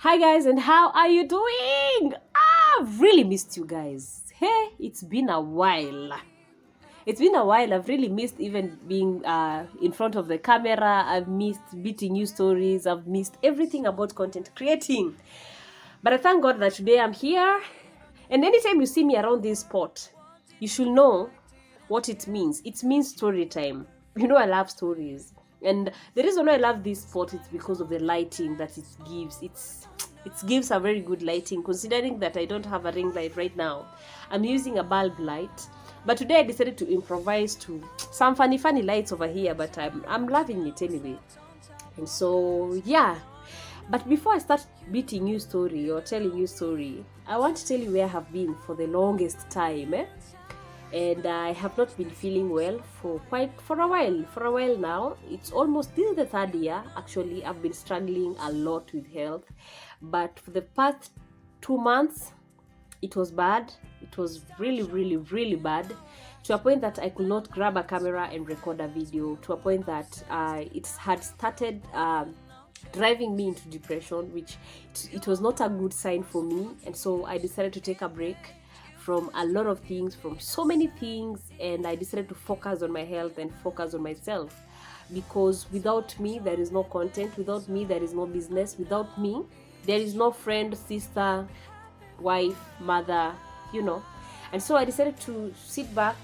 Hi guys, and how are you doing? I've really missed you guys. Hey, it's been a while. It's been a while. I've really missed even being in front of the camera. I've missed beating new stories. I've missed everything about content creating. But I thank God that today I'm here. And anytime you see me around this spot, you should know what it means. It means story time. You know I love stories. And the reason why I love this spot is because of the lighting that it gives. It gives a very good lighting, considering that I don't have a ring light right now. I'm using a bulb light. But today I decided to improvise to some funny lights over here, but I'm loving it anyway. And so yeah. But before I start beating you story or telling you story, I want to tell you where I have been for the longest time. And I have not been feeling well for a while now. It's almost, this is the third year actually. I've been struggling a lot with health, but for the past 2 months it was bad. It was really bad, to a point that I could not grab a camera and record a video, to a point that it had started driving me into depression, which it was not a good sign for me. And so I decided to take a break from a lot of things, from so many things, and I decided to focus on my health and focus on myself, because without me there is no content, without me there is no business, without me there is no friend, sister, wife, mother, And so I decided to sit back,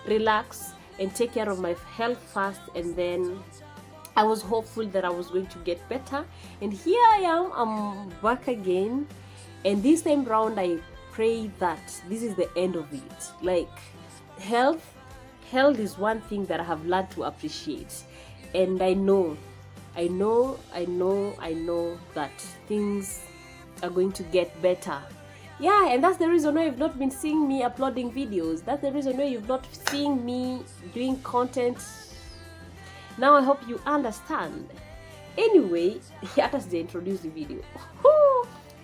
relax, and take care of my health first, and then I was hopeful that I was going to get better. And here I am, I'm back again, and this time round I pray that this is the end of it. Like, health is one thing that I have learned to appreciate, and I know that things are going to get better. Yeah, and that's the reason why you've not been seeing me uploading videos. That's the reason why you've not seen me doing content. Now I hope you understand. Anyway, let us introduce the video.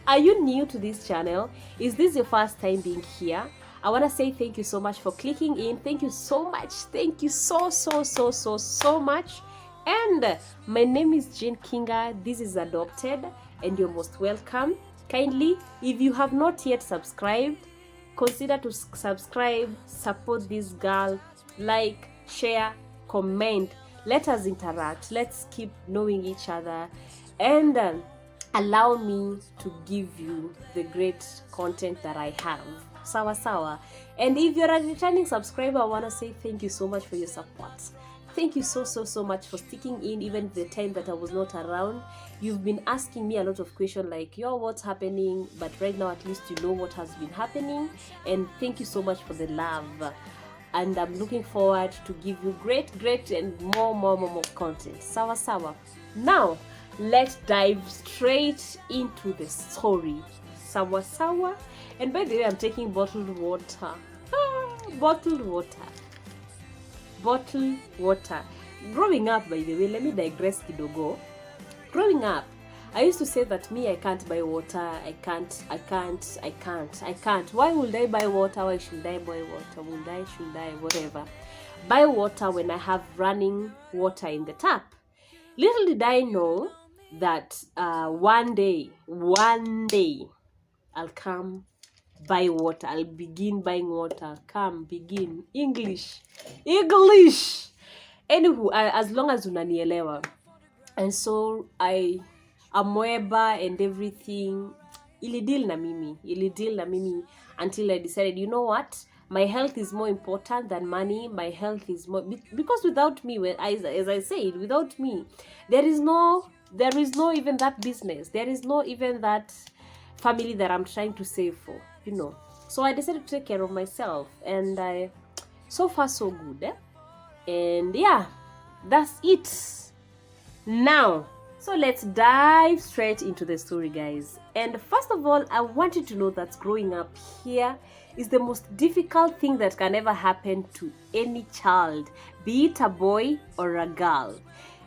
Are you new to this channel? Is this your first time being here? I want to say thank you so much for clicking in. Thank you so much. Thank you so much. And my name is Jane Kinga. This is Adopted, and you're most welcome. Kindly, if you have not yet subscribed, consider to subscribe, support this girl, like, share, comment. Let us interact. Let's keep knowing each other, and allow me to give you the great content that I have. Sawa. And if you're a returning subscriber, I want to say thank you so much for your support. Thank you so much for sticking in even the time that I was not around. You've been asking me a lot of questions like, yo, what's happening? But right now at least you know what has been happening, and thank you so much for the love. And I'm looking forward to give you great and more content. Sawa. Now let's dive straight into the story. Sawa. And by the way, I'm taking bottled water. Bottled water. Growing up, by the way, let me digress kidogo. Growing up, I used to say that I can't buy water. I can't. Why would I buy water? Why should I buy water? Should I, whatever. Buy water when I have running water in the tap. Little did I know that one day, I'll come buy water. I'll begin buying water. Begin. English. Anywho, as long as unanielewa. And so I amweba and everything. Ilidil na mimi until I decided, you know what? My health is more important than money. My health is more, because without me, as I said, without me, there is no even that business. There is no even that family that I'm trying to save for, So I decided to take care of myself, and so far so good. And yeah, that's it. Now, so let's dive straight into the story, guys. And first of all, I want you to know that growing up here is the most difficult thing that can ever happen to any child, be it a boy or a girl.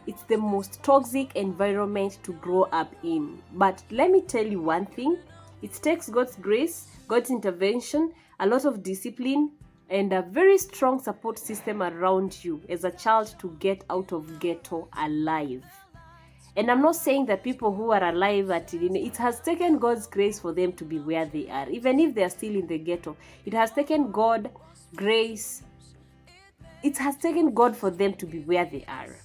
It's the most toxic environment to grow up in. But let me tell you one thing. It takes God's grace, God's intervention, a lot of discipline, and a very strong support system around you as a child to get out of ghetto alive. And I'm not saying that people who are alive it has taken God's grace for them to be where they are. Even if they are still in the ghetto, it has taken God grace. It has taken God for them to be where they are.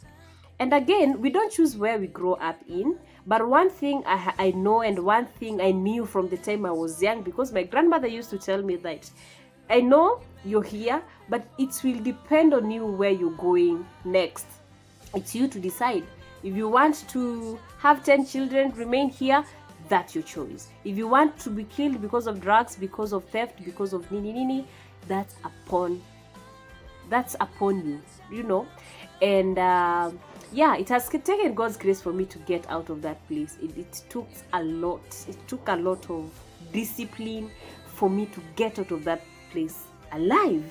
And again, we don't choose where we grow up in. But one thing I know, and one thing I knew from the time I was young, because my grandmother used to tell me that, I know you're here, but it will depend on you where you're going next. It's you to decide. If you want to have 10 children, remain here, that's your choice. If you want to be killed because of drugs, because of theft, because of nini, that's upon you, you know. And yeah, it has taken God's grace for me to get out of that place. It took a lot. It took a lot of discipline for me to get out of that place alive,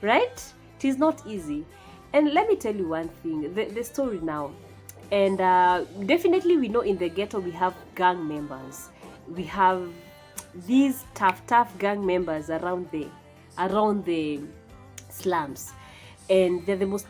right? It is not easy. And let me tell you one thing, the story now. And definitely we know in the ghetto we have gang members. We have these tough gang members around the slums, and they're the most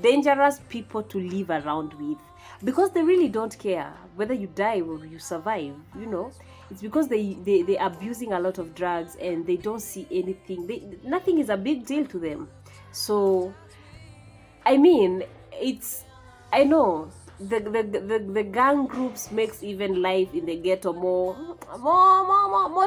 dangerous people to live around with, because they really don't care whether you die or you survive, you know. It's because they are abusing a lot of drugs, and they don't see anything. Nothing is a big deal to them. So I mean, I know the gang groups makes even life in the ghetto more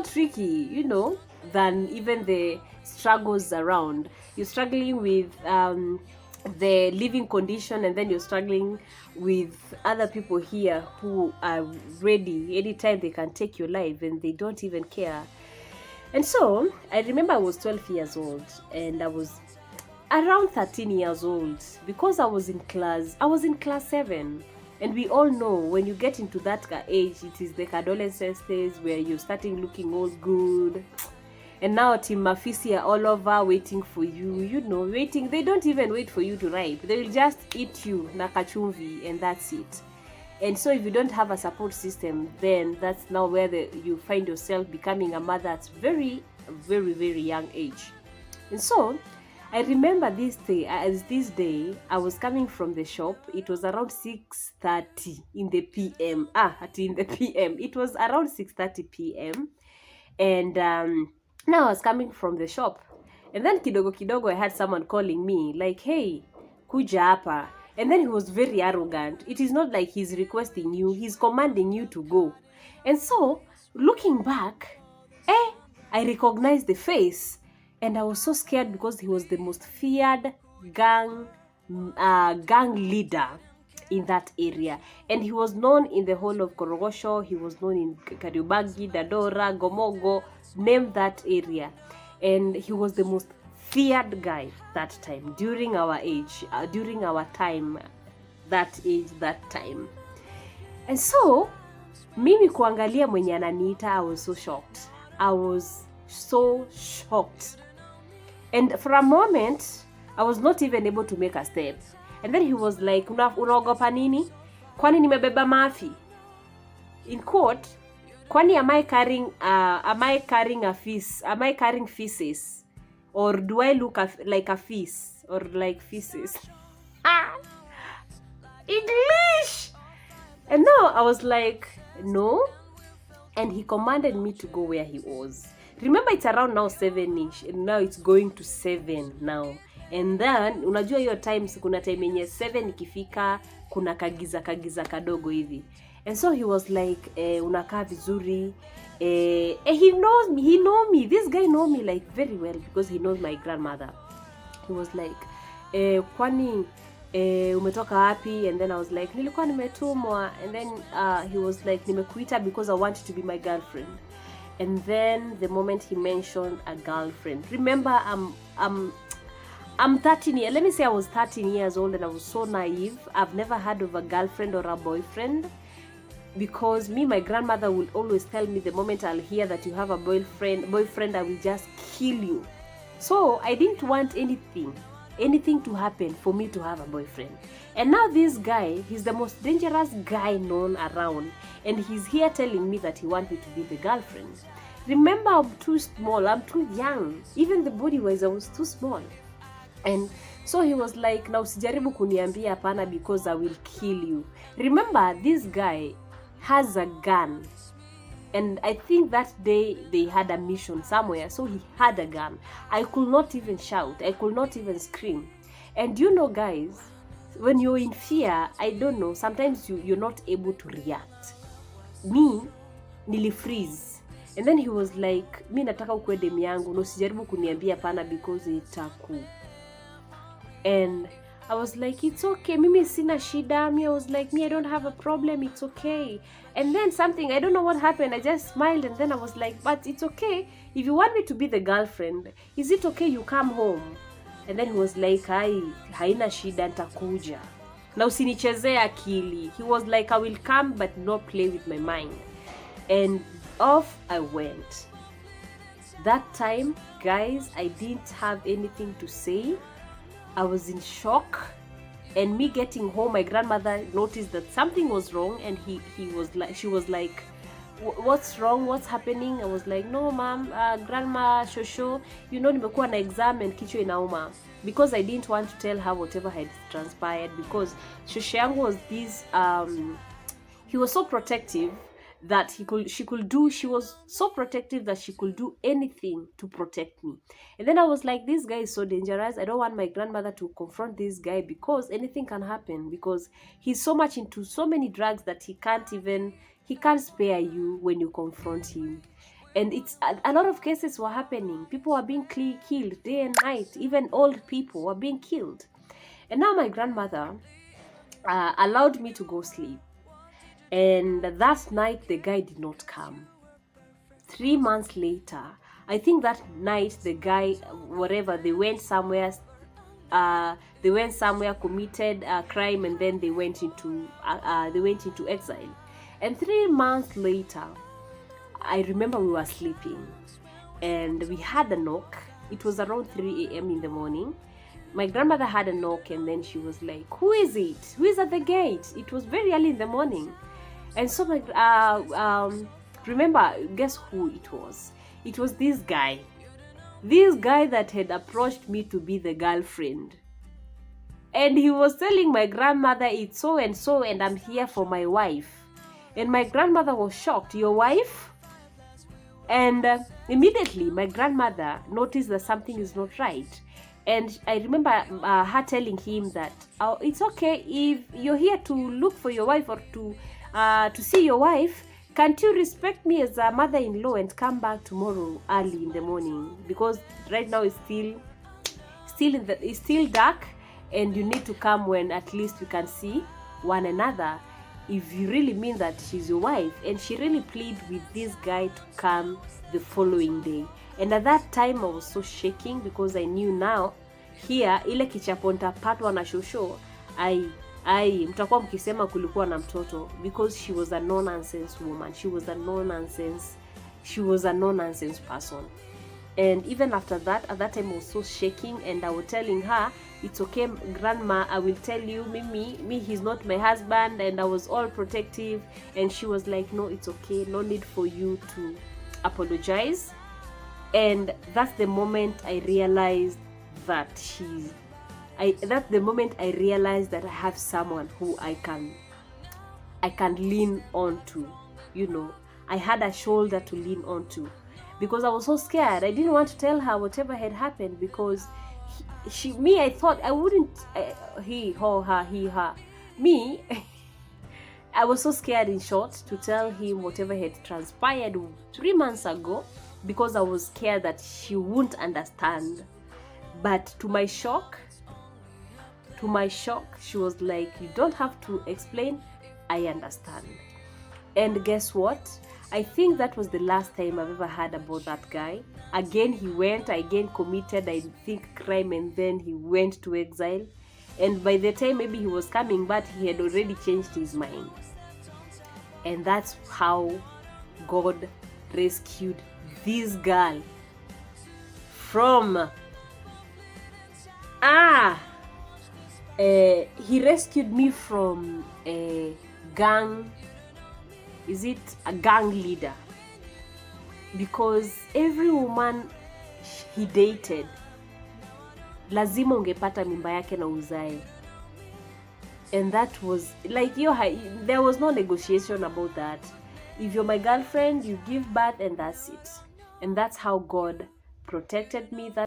tricky, you know, than even the struggles around. You're struggling with the living condition, and then you're struggling with other people here who are ready anytime they can take your life, and they don't even care. And so I remember I was 12 years old, and I was around 13 years old, because I was in class 7. And we all know when you get into that age, it is the adolescence stage where you're starting looking all good. And now Team Mafisi are all over waiting for you, you know, waiting. They don't even wait for you to ripe. They will just eat you, nakachumvi, and that's it. And so if you don't have a support system, then that's now where you find yourself becoming a mother at very, very, very young age. And so I remember this day, I was coming from the shop. It was around 6:30 in the PM. In the PM. It was around 6:30 PM. And now I was coming from the shop. And then kidogo, I had someone calling me like, hey, kuja hapa. And then he was very arrogant. It is not like he's requesting you, he's commanding you to go. And so, looking back, I recognized the face. And I was so scared, because he was the most feared gang leader in that area. And he was known in the whole of Korogosho. He was known in Kariobangi, Dadora, Gomogo, name that area. And he was the most feared guy that time, during our time. And so, mimi kuangalia mwenye ananiita, I was so shocked. And for a moment, I was not even able to make a step. And then he was like, unaogopa nini? Kwani nimebeba mafi? In quote, kwani am I carrying feces? Or do I look like a feces? Or like feces? English! And now I was like, no. And he commanded me to go where he was. Remember, it's around now 7ish, and now it's going to 7 now. And then unajua hiyo times, kuna time yenye 7 ikifika kuna kagiza kadogo hivi. And so he was like, unakaa vizuri. He know me. This guy know me like very well, because he knows my grandmother. He was like, kwani umetoka wapi? And then I was like, nilikuwa nimetumwa. And then he was like, nimekuita because I want you to be my girlfriend. And then the moment he mentioned a girlfriend, remember, I'm 13 years. Let me say I was 13 years old, and I was so naive. I've never heard of a girlfriend or a boyfriend, because my grandmother will always tell me, the moment I'll hear that you have a boyfriend, I will just kill you. So I didn't want anything to happen for me to have a boyfriend. And now this guy, he's the most dangerous guy known around, and he's here telling me that he wants me to be the girlfriend. Remember, I'm too small, I'm too young. Even the body wise, I was too small. And so he was like, na usijaribu kuniambia hapana because I will kill you. Remember, this guy has a gun. And I think that day they had a mission somewhere, so he had a gun. I could not even shout. I could not even scream. And you know, guys, when you're in fear, I don't know, sometimes you're not able to react. Me, nili freeze. And then he was like, mi nataka ukue demu yangu, na usijaribu kuniambia pana because itaku. And I was like, it's okay, mimi sina shida. I was like, I don't have a problem, it's okay. And then something, I don't know what happened, I just smiled and then I was like, but it's okay. If you want me to be the girlfriend, is it okay you come home? And then he was like, haina shida, nitakuja. Na usinichezee akili. He was like, I will come but not play with my mind. And off I went. That time, guys, I didn't have anything to say. I was in shock. And me getting home, my grandmother noticed that something was wrong, and she was like, what's wrong? What's happening? I was like, no, mom, grandma, shosho, nimekuwa na exam and kichwa inauma. Because I didn't want to tell her whatever had transpired, because shosho yangu was this, he was so protective that she was so protective that she could do anything to protect me. And then I was like, this guy is so dangerous. I don't want my grandmother to confront this guy because anything can happen, because he's so much into so many drugs that he can't spare you when you confront him. And it's a lot of cases were happening. People were being killed day and night. Even old people were being killed. And now my grandmother allowed me to go sleep. And that night, the guy did not come. 3 months later, I think that night, the guy, whatever, they went somewhere, committed a crime, and then they went into exile. And 3 months later, I remember we were sleeping, and we had a knock. It was around 3 a.m. in the morning. My grandmother had a knock, and then she was like, who is it? Who is at the gate? It was very early in the morning. And so remember, guess who it was? It was this guy that had approached me to be the girlfriend. And he was telling my grandmother, it's so and so, and I'm here for my wife. And my grandmother was shocked. Your wife? And immediately my grandmother noticed that something is not right. And I remember her telling him that, oh, it's okay if you're here to look for your wife or to see your wife. Can't you respect me as a mother-in-law and come back tomorrow early in the morning? Because right now it's still dark, and you need to come when at least we can see one another. If you really mean that she's your wife. And she really pleaded with this guy to come the following day. And at that time I was so shaking, because I knew now here ile kichapo nitapatwa na shosho, mtakuwa mkisema kulikuwa na mtoto, because she was a no-nonsense woman. She was a no-nonsense person. And even after that, at that time I was so shaking, and I was telling her, it's okay, grandma, I will tell you, me, he's not my husband. And I was all protective, and she was like, no, it's okay, no need for you to apologize. And that's the moment I realized that I have someone who I can lean on to. I had a shoulder to lean on to, because I was so scared. I didn't want to tell her whatever had happened, because I thought I wouldn't, he, her. Me, I was so scared, in short, to tell him whatever had transpired 3 months ago, because I was scared that she wouldn't understand. But to my shock, she was like, you don't have to explain, I understand. And guess what? I think that was the last time I've ever heard about that guy. Again, he went, again committed, I think, crime, and then he went to exile. And by the time maybe he was coming back, he had already changed his mind. And that's how God rescued this girl from he rescued me from a gang. Is it a gang leader? Because every woman he dated lazima ungepata mimba yake na uzae. And that was like, there was no negotiation about that. If you're my girlfriend, you give birth and that's it. And that's how God protected me that